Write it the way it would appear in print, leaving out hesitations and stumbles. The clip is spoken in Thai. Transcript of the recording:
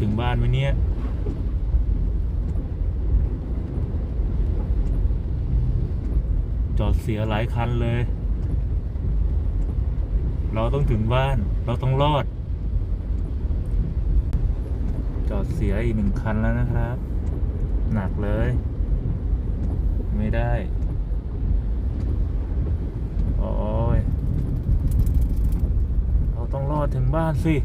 ถึงบ้านไหมเนี่ยจอดเสียหลายคันเลยเราต้องถึงบ้านเราต้องรอดจอดเสียอีก1 คันแล้วนะครับหนักเลยไม่ได้โอ้ยเราต้องรอดถึงบ้านสิ